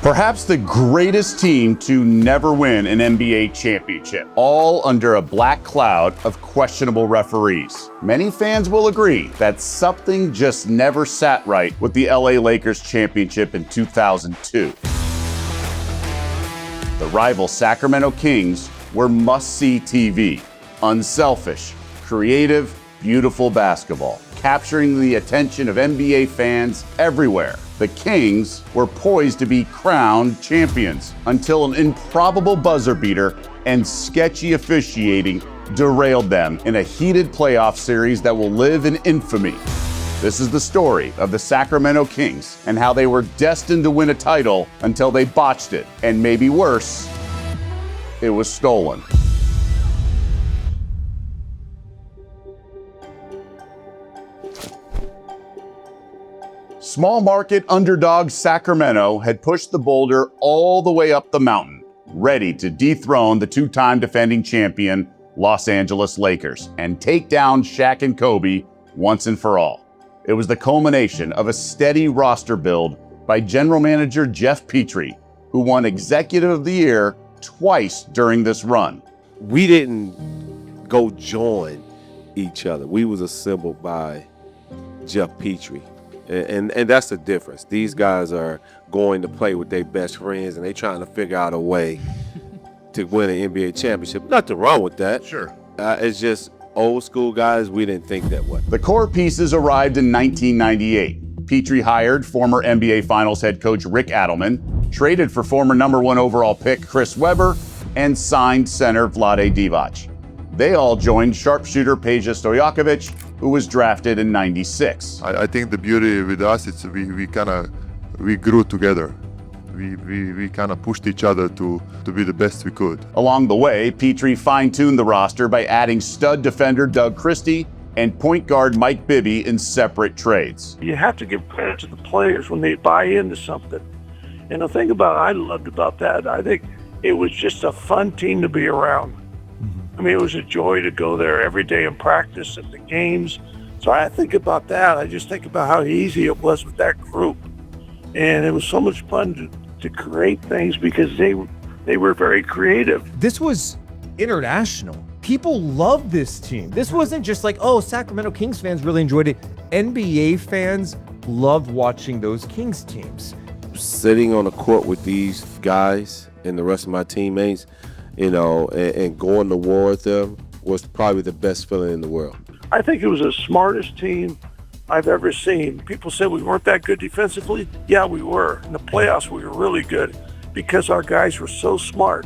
Perhaps the greatest team to never win an NBA championship, all under a black cloud of questionable referees. Many fans will agree that something just never sat right with the LA Lakers championship in 2002. The rival Sacramento Kings were must-see TV, unselfish, creative, beautiful basketball, capturing the attention of NBA fans everywhere. The Kings were poised to be crowned champions until an improbable buzzer beater and sketchy officiating derailed them in a heated playoff series that will live in infamy. This is the story of the Sacramento Kings and how they were destined to win a title until they botched it, and maybe worse, it was stolen. Small market underdog Sacramento had pushed the boulder all the way up the mountain, ready to dethrone the two-time defending champion Los Angeles Lakers and take down Shaq and Kobe once and for all. It was the culmination of a steady roster build by general manager Jeff Petrie, who won Executive of the Year twice during this run. We didn't go join each other. We was assembled by Jeff Petrie. And that's the difference. These guys are going to play with their best friends, and they trying to figure out a way to win an NBA championship. Nothing wrong with that. Sure. It's just old school guys, we didn't think that way. The core pieces arrived in 1998. Petrie hired former NBA Finals head coach Rick Adelman, traded for former #1 overall pick Chris Webber, and signed center Vlade Divac. They all joined sharpshooter Peja Stojakovic, who was drafted in '96. I think the beauty with us is we grew together. We kind of pushed each other to be the best we could. Along the way, Petrie fine-tuned the roster by adding stud defender Doug Christie and point guard Mike Bibby in separate trades. You have to give credit to the players when they buy into something. And the thing I loved about that, I think it was just a fun team to be around. I mean, it was a joy to go there every day and practice at the games. So I think about that. I just think about how easy it was with that group. And it was so much fun to create things because they were very creative. This was international. People loved this team. This wasn't just like, oh, Sacramento Kings fans really enjoyed it. NBA fans loved watching those Kings teams. Sitting on the court with these guys and the rest of my teammates, and going to war with them was probably the best feeling in the world. I think it was the smartest team I've ever seen. People said we weren't that good defensively. Yeah, we were. In the playoffs, we were really good because our guys were so smart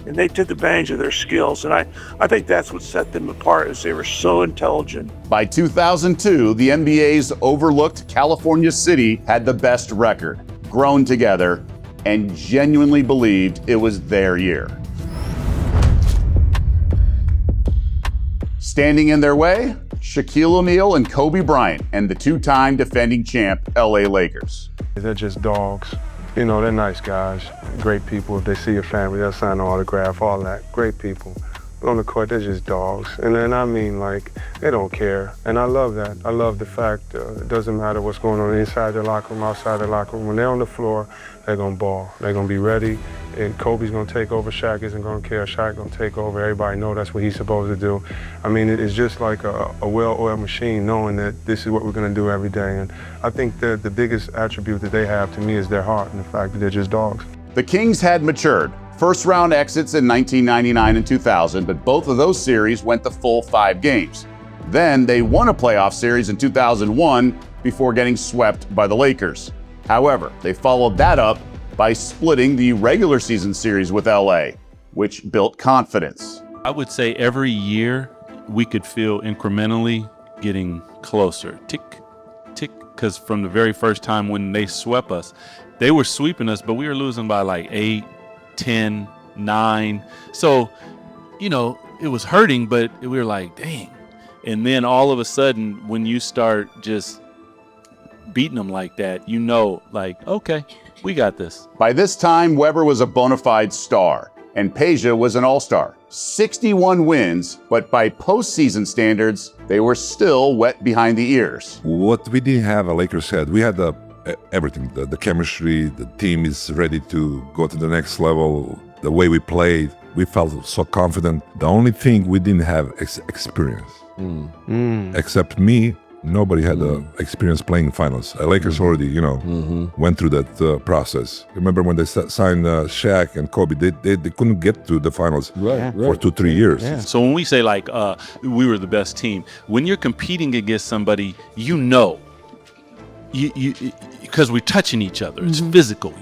and they took advantage of their skills. And I think that's what set them apart, is they were so intelligent. By 2002, the NBA's overlooked California City had the best record, grown together, and genuinely believed it was their year. Standing in their way, Shaquille O'Neal and Kobe Bryant and the two-time defending champ LA Lakers. They're just dogs. They're nice guys, great people. If they see your family, they'll sign an autograph, all that. Great people. But on the court, they're just dogs. And then they don't care. And I love that. I love the fact it doesn't matter what's going on inside the locker room, outside the locker room. When they're on the floor, they're going to ball. They're going to be ready. And Kobe's going to take over. Shaq isn't going to care. Shaq going to take over. Everybody know that's what he's supposed to do. I mean, it's just like a well-oiled machine, knowing that this is what we're going to do every day. And I think the biggest attribute that they have to me is their heart and the fact that they're just dogs. The Kings had matured. First-round exits in 1999 and 2000, but both of those series went the full 5 games. Then they won a playoff series in 2001 before getting swept by the Lakers. However, they followed that up by splitting the regular season series with LA, which built confidence. I would say every year we could feel incrementally getting closer, tick, tick, because from the very first time when they swept us, they were sweeping us, but we were losing by like 8, 10, 9. So, it was hurting, but we were like, dang. And then all of a sudden, when you start just beating them like that, okay, we got this. By this time, Webber was a bona fide star, and Peja was an all-star. 61 wins, but by postseason standards, they were still wet behind the ears. What we didn't have a Lakers had, we had a everything. The chemistry, the team is ready to go to the next level. The way we played, we felt so confident. The only thing we didn't have experience. Except me, nobody had experience playing finals. Lakers already, went through that process. Remember when they signed Shaq and Kobe, they couldn't get to the finals for 2-3 years. Yeah. So when we say like we were the best team, when you're competing against somebody, you because we're touching each other, it's physical,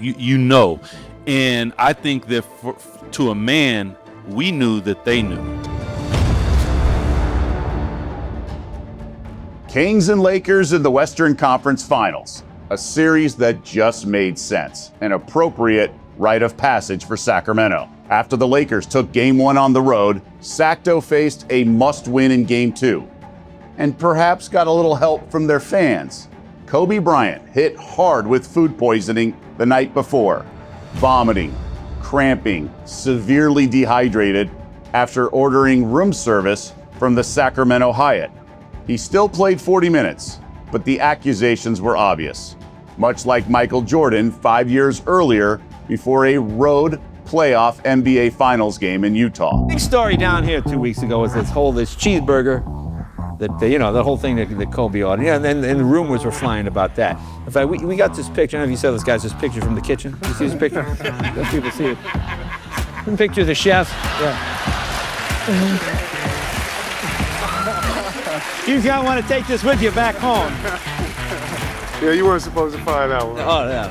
and I think that to a man, we knew that they knew. Kings and Lakers in the Western Conference Finals, a series that just made sense, an appropriate rite of passage for Sacramento. After the Lakers took Game 1 on the road, Sacto faced a must-win in Game 2, and perhaps got a little help from their fans. Kobe Bryant hit hard with food poisoning the night before, vomiting, cramping, severely dehydrated after ordering room service from the Sacramento Hyatt. He still played 40 minutes, but the accusations were obvious, much like Michael Jordan 5 years earlier before a road playoff NBA Finals game in Utah. Big story down here 2 weeks ago was this cheeseburger, the whole thing that Kobe ordered. Yeah, and the rumors were flying about that. In fact, we got this picture. I don't know if you saw this guy's picture from the kitchen. You see this picture? Let people see it. Some picture of the chef. Yeah. You're gonna want to take this with you back home. Yeah, you weren't supposed to find out. Oh, yeah.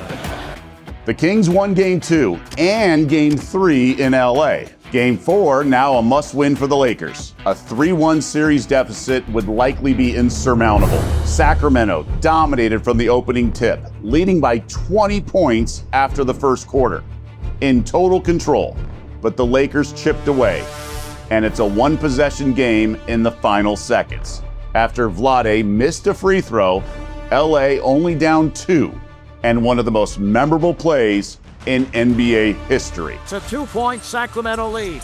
The Kings won Game 2 and Game 3 in LA. Game 4 now a must-win for the Lakers. A 3-1 series deficit would likely be insurmountable. Sacramento dominated from the opening tip, leading by 20 points after the first quarter. In total control, but the Lakers chipped away, and it's a one-possession game in the final seconds. After Vlade missed a free throw, LA only down 2, and one of the most memorable plays in NBA history. It's a 2-point Sacramento lead.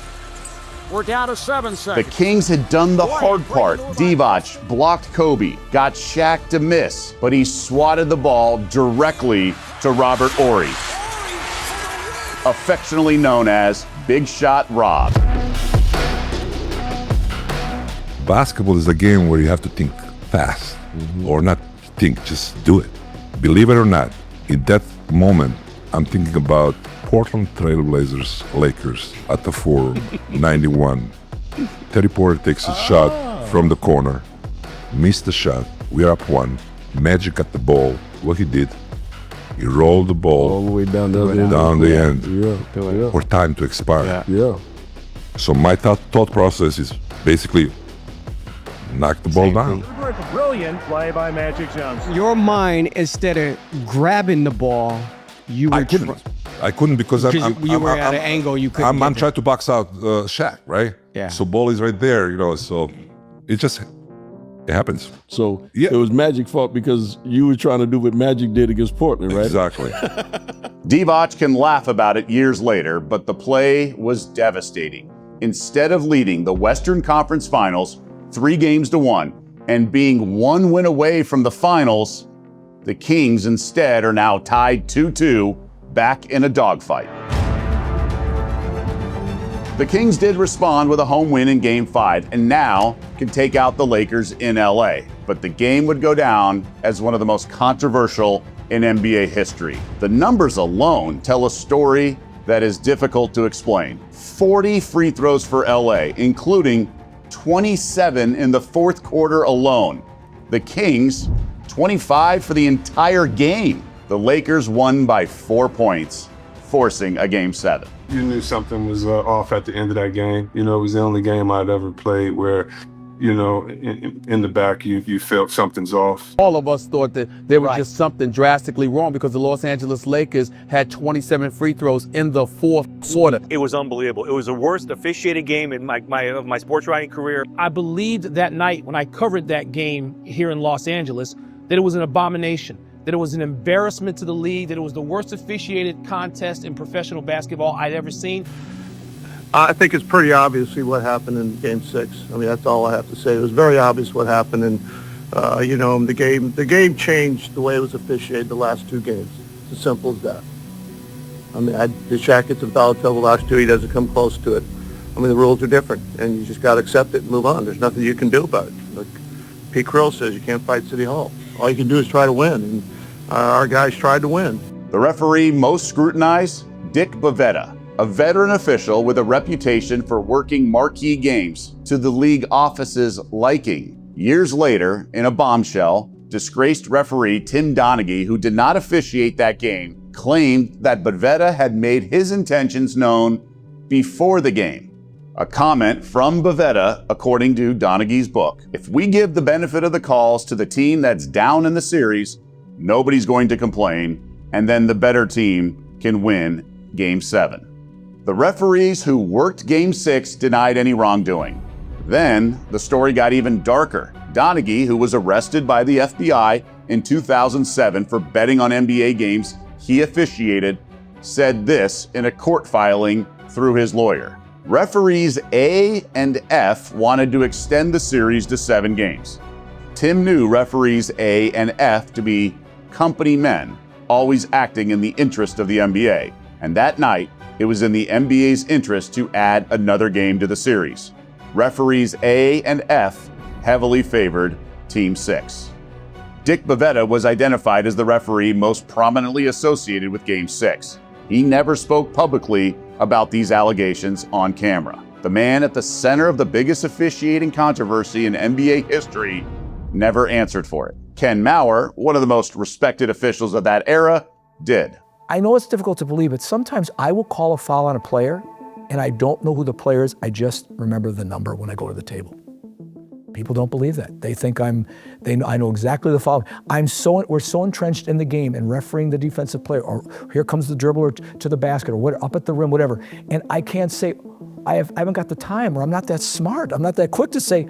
We're down to 7 seconds. The Kings had done the hard part. Divac blocked Kobe, got Shaq to miss, but he swatted the ball directly to Robert Horry, affectionately known as Big Shot Rob. Basketball is a game where you have to think fast, or not think, just do it. Believe it or not, in that moment, I'm thinking about Portland Trail Blazers Lakers at the 491. Terry Porter takes a shot from the corner, missed the shot. We're up 1. Magic got the ball. What he did, he rolled the ball all the way down the end for time to expire. So my thought process is basically knock the ball down. Brilliant play by Magic Johnson. Your mind, instead of grabbing the ball, you were I couldn't because you were at an angle you couldn't. I'm trying to box out Shaq, right? Yeah. So ball is right there, so it happens. So it was Magic's fault because you were trying to do what Magic did against Portland, right? Exactly. Divac can laugh about it years later, but the play was devastating. Instead of leading the Western Conference Finals 3-1 and being 1 win away from the finals, the Kings instead are now tied 2-2, back in a dogfight. The Kings did respond with a home win in Game 5 and now can take out the Lakers in LA, but the game would go down as one of the most controversial in NBA history. The numbers alone tell a story that is difficult to explain. 40 free throws for LA, including 27 in the fourth quarter alone. The Kings, 25 for the entire game. The Lakers won by 4 points, forcing a Game 7. You knew something was off at the end of that game. It was the only game I'd ever played where, in the back you felt something's off. All of us thought that there was just something drastically wrong because the Los Angeles Lakers had 27 free throws in the fourth quarter. It was unbelievable. It was the worst officiating game in my sports writing career. I believed that night when I covered that game here in Los Angeles that it was an abomination, that it was an embarrassment to the league, that it was the worst officiated contest in professional basketball I'd ever seen. I think it's pretty obviously what happened in Game 6. I mean, that's all I have to say. It was very obvious what happened, and The game changed the way it was officiated the last two games. It's as simple as that. I mean, the Shaq gets a foul trouble last two. He doesn't come close to it. I mean, the rules are different, and you just got to accept it and move on. There's nothing you can do about it. Like Pete Krill says, you can't fight City Hall. All you can do is try to win, and our guys tried to win. The referee most scrutinized, Dick Bavetta, a veteran official with a reputation for working marquee games to the league office's liking. Years later, in a bombshell, disgraced referee Tim Donaghy, who did not officiate that game, claimed that Bavetta had made his intentions known before the game. A comment from Bavetta, according to Donaghy's book: if we give the benefit of the calls to the team that's down in the series, nobody's going to complain, and then the better team can win Game 7. The referees who worked Game 6 denied any wrongdoing. Then, the story got even darker. Donaghy, who was arrested by the FBI in 2007 for betting on NBA games he officiated, said this in a court filing through his lawyer. Referees A and F wanted to extend the series to 7 games. Tim knew referees A and F to be company men, always acting in the interest of the NBA. And that night, it was in the NBA's interest to add another game to the series. Referees A and F heavily favored Team 6. Dick Bavetta was identified as the referee most prominently associated with Game 6. He never spoke publicly about these allegations on camera. The man at the center of the biggest officiating controversy in NBA history never answered for it. Ken Maurer, one of the most respected officials of that era, did. I know it's difficult to believe, but sometimes I will call a foul on a player and I don't know who the player is. I just remember the number when I go to the table. People don't believe that. They think I know exactly the foul. We're so entrenched in the game and refereeing the defensive player, or here comes the dribbler to the basket, or what, up at the rim, whatever. And I can't say, I haven't got the time, or I'm not that smart. I'm not that quick to say,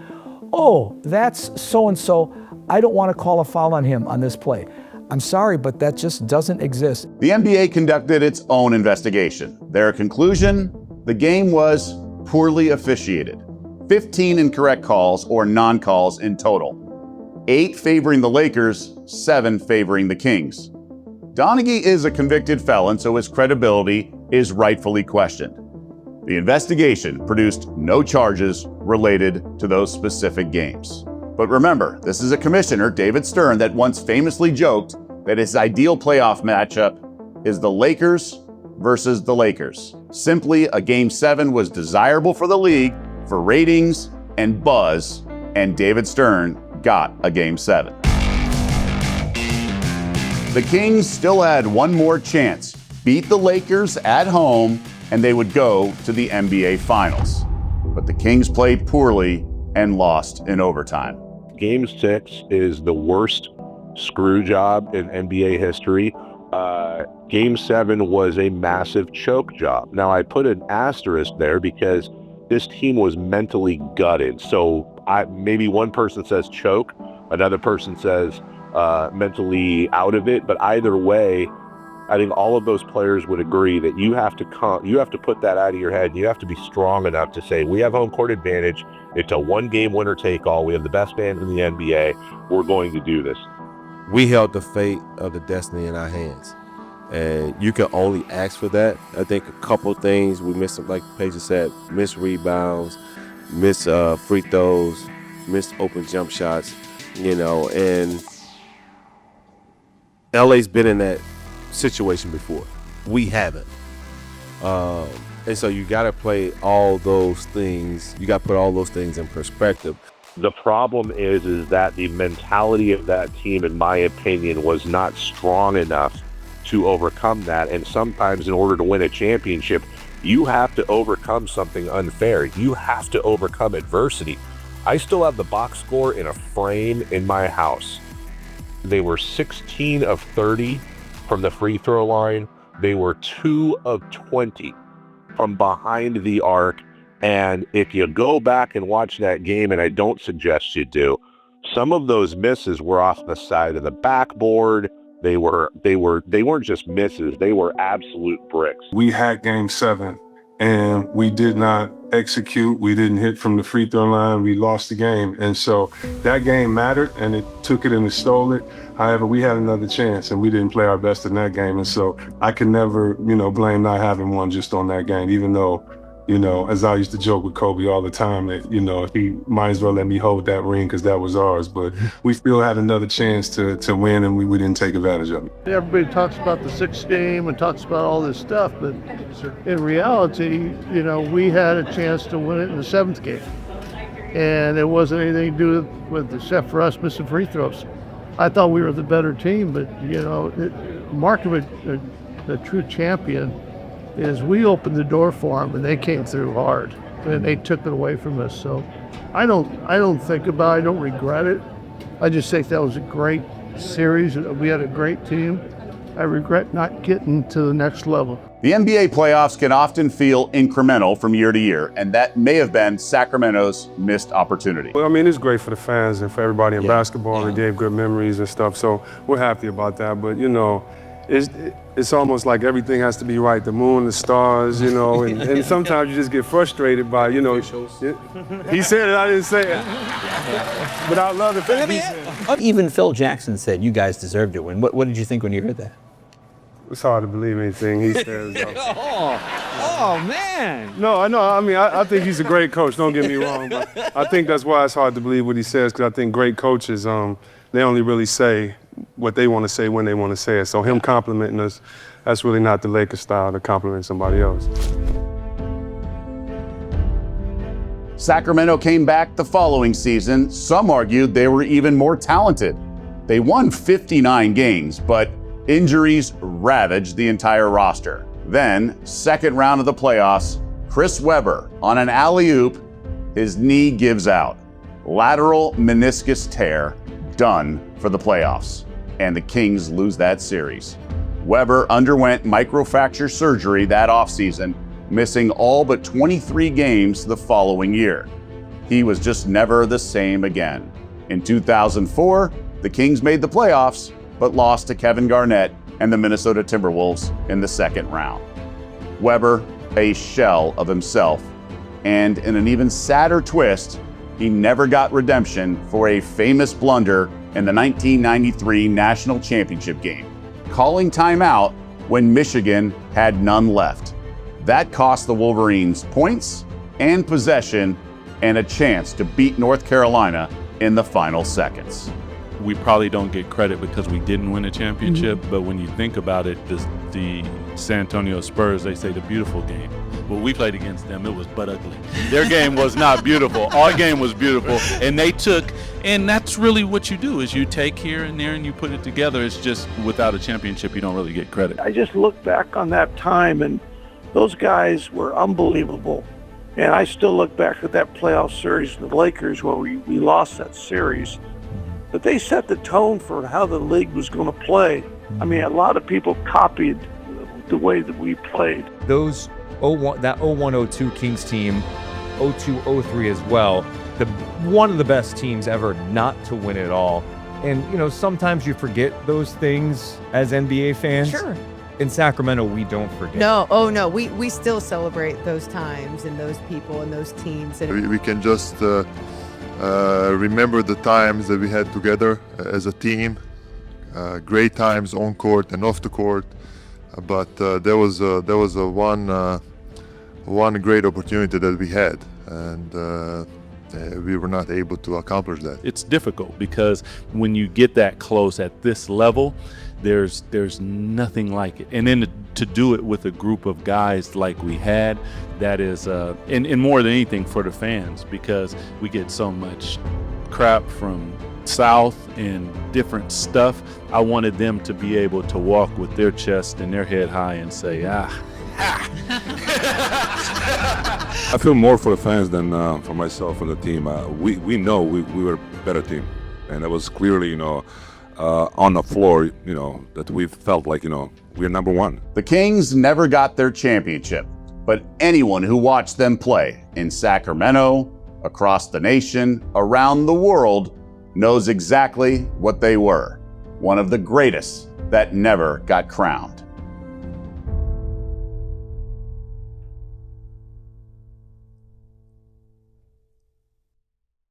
oh, that's so-and-so. I don't want to call a foul on him on this play. I'm sorry, but that just doesn't exist. The NBA conducted its own investigation. Their conclusion: the game was poorly officiated. 15 incorrect calls or non-calls in total. 8 favoring the Lakers, 7 favoring the Kings. Donaghy is a convicted felon, so his credibility is rightfully questioned. The investigation produced no charges related to those specific games. But remember, this is a commissioner, David Stern, that once famously joked that his ideal playoff matchup is the Lakers versus the Lakers. Simply, a Game 7 was desirable for the league, for ratings and buzz, and David Stern got a Game 7. The Kings still had one more chance: beat the Lakers at home, and they would go to the NBA Finals. But the Kings played poorly and lost in overtime. Game 6 is the worst screw job in NBA history. Game 7 was a massive choke job. Now, I put an asterisk there because this team was mentally gutted. So maybe one person says choke, another person says mentally out of it. But either way, I think all of those players would agree that you have to put that out of your head. And you have to be strong enough to say, we have home court advantage. It's a one-game winner take all. We have the best band in the NBA. We're going to do this. We held the fate of the destiny in our hands, and you can only ask for that. I think a couple things we missed, like Paige said, missed rebounds, missed free throws, missed open jump shots, and LA's been in that situation before. We haven't. And so you got to play all those things. You got to put all those things in perspective. The problem is that the mentality of that team, in my opinion, was not strong enough to overcome that. And sometimes in order to win a championship, you have to overcome something unfair. You have to overcome adversity. I still have the box score in a frame in my house. They were 16 of 30 from the free throw line. They were 2 of 20 from behind the arc. And if you go back and watch that game, and I don't suggest you do, some of those misses were off the side of the backboard. They weren't just misses, they were absolute bricks. We had Game 7 and we did not execute. We didn't hit from the free throw line. We lost the game. And so that game mattered, and it took it and it stole it. However, we had another chance, and we didn't play our best in that game. And so I can never, blame not having one just on that game, even though, as I used to joke with Kobe all the time, that, he might as well let me hold that ring because that was ours. But we still had another chance to win, and we didn't take advantage of it. Everybody talks about the sixth game and talks about all this stuff, but in reality, we had a chance to win it in the seventh game. And it wasn't anything to do with except for us missing free throws. I thought we were the better team, but, mark of a true champion is we opened the door for them and they came through hard and they took it away from us. So I don't think about it, I don't regret it. I just think that was a great series. We had a great team. I regret not getting to the next level. The NBA playoffs can often feel incremental from year to year, and that may have been Sacramento's missed opportunity. Well, it's great for the fans and for everybody in basketball. It gave good memories and stuff, so we're happy about that. But, it's almost like everything has to be right, the moon, the stars, and sometimes you just get frustrated by, He said it, I didn't say it. But I love the fact Even Phil Jackson said you guys deserved to win. What did you think when you heard that? It's hard to believe anything he says. Oh, man. No, I know. I think he's a great coach. Don't get me wrong. But I think that's why it's hard to believe what he says, because I think great coaches, they only really say what they want to say when they want to say it. So him complimenting us, that's really not the Lakers style to compliment somebody else. Sacramento came back the following season. Some argued they were even more talented. They won 59 games, but injuries ravaged the entire roster. Then, second round of the playoffs, Chris Webber, on an alley-oop, his knee gives out. Lateral meniscus tear, done for the playoffs. And the Kings lose that series. Webber underwent microfracture surgery that offseason, missing all but 23 games the following year. He was just never the same again. In 2004, the Kings made the playoffs, but lost to Kevin Garnett and the Minnesota Timberwolves in the second round. Webber, a shell of himself, and in an even sadder twist, he never got redemption for a famous blunder in the 1993 National Championship game, calling timeout when Michigan had none left. That cost the Wolverines points and possession and a chance to beat North Carolina in the final seconds. We probably don't get credit because we didn't win a championship, but when you think about it, the San Antonio Spurs, they say the beautiful game. Well, we played against them, it was butt ugly. Their game was not beautiful. Our game was beautiful, and they took, and that's really what you do, is you take here and there and you put it together. It's just without a championship, you don't really get credit. I just look back on that time, and those guys were unbelievable. And I still look back at that playoff series with the Lakers where we lost that series. But they set the tone for how the league was going to play. I mean, a lot of people copied the way that we played. Those 01, that 01-02 Kings team, 02-03 as well, one of the best teams ever not to win it all. And, sometimes you forget those things as NBA fans. Sure. In Sacramento, we don't forget. No, we still celebrate those times and those people and those teams. And We can just remember the times that we had together as a team. Great times on court and off the court. But there was one great opportunity that we had, and we were not able to accomplish that. It's difficult because when you get that close at this level, there's nothing like it. And then to do it with a group of guys like we had, that is, and more than anything for the fans, because we get so much crap from South and different stuff. I wanted them to be able to walk with their chest and their head high and say, I feel more for the fans than for myself and the team. We know we were a better team, and it was clearly, on the floor, that we felt like, we're number one. The Kings never got their championship, but anyone who watched them play in Sacramento, across the nation, around the world, knows exactly what they were. One of the greatest that never got crowned.